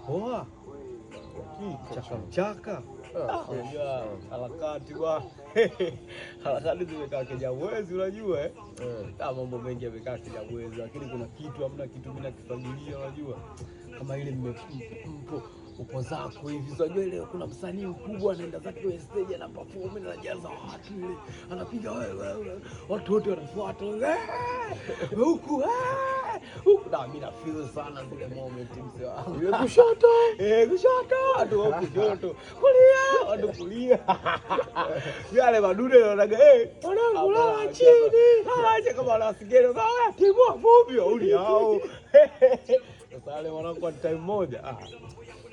Poa. Chaka. Harakati bwana. Harakati zimekaa Kinyamwezi unajua eh? Mambo mengi yamekaa Kinyamwezi lakini kuna kitu hamna kitu mimi nakifagilia unajua. Kama ile upo zako hivi unajua ile kuna msanii mkubwa anaenda zake kwenye stage na perform na anajaza watu ile anapiga wewe watu wote wanafuata huku na mimi na feel sana zile moment mzee wangu ile kushoto watu wa kushoto kulia yale madude wanaga wanakula chini acha kama wanasigero sawa timu vumbi uli hao sasa wale wanakuwa time moja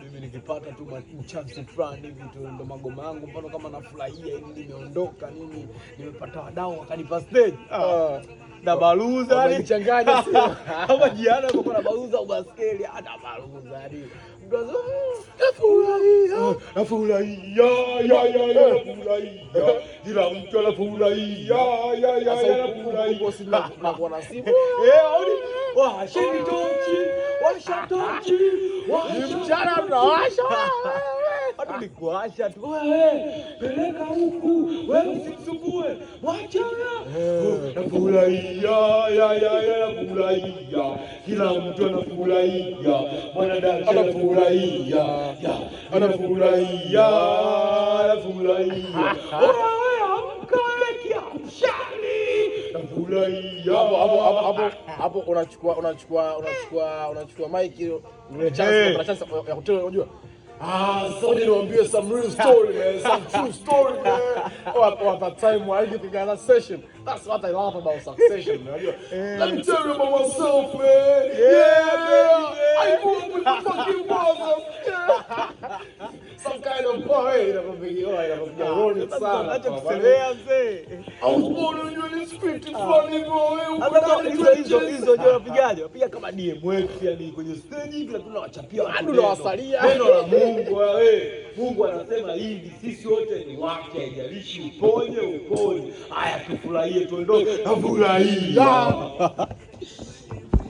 mimi nikipata tu chance fulani hivi tu ndo magoma yangu mfano kama nafurahia hivi nimeondoka nini nimepata wadau wakanipa stage na baluza yani nichanganya sio kama jiana kwa na baluza au baskeli hata baluza hadi mdozo nafurahia kila mtu anafurahia nafurahia na kwa nasibu washeni tochi ni mchana tunawasha watu ni kuwasha tu peleka huku wewe usisumbue mwacha nafurahia nafurahia kila mtu anafurahia mwanadamu anafurahia nafurahia hapo unachukua mic ile chance ya kutoa unajua so niwaambie some real story man, some true story man. At that time while you think that session, that's what I love about Succession man. Let me tell you about myself man. I grew up with the fucking brothers. Some kind of boy rolling sound. Acha kuselea mzee. I was born in this 50 funny boy. Hizo ndio wapigaje? Wapiga kama DMX yani kwenye stage hivi lakini tunawachapia watu na wasalia. Neno la Mungu Mungu anasema hivi sisi wote ni wake haijalishi uponye. Haya tufurahie tuondoke. Nafurahia.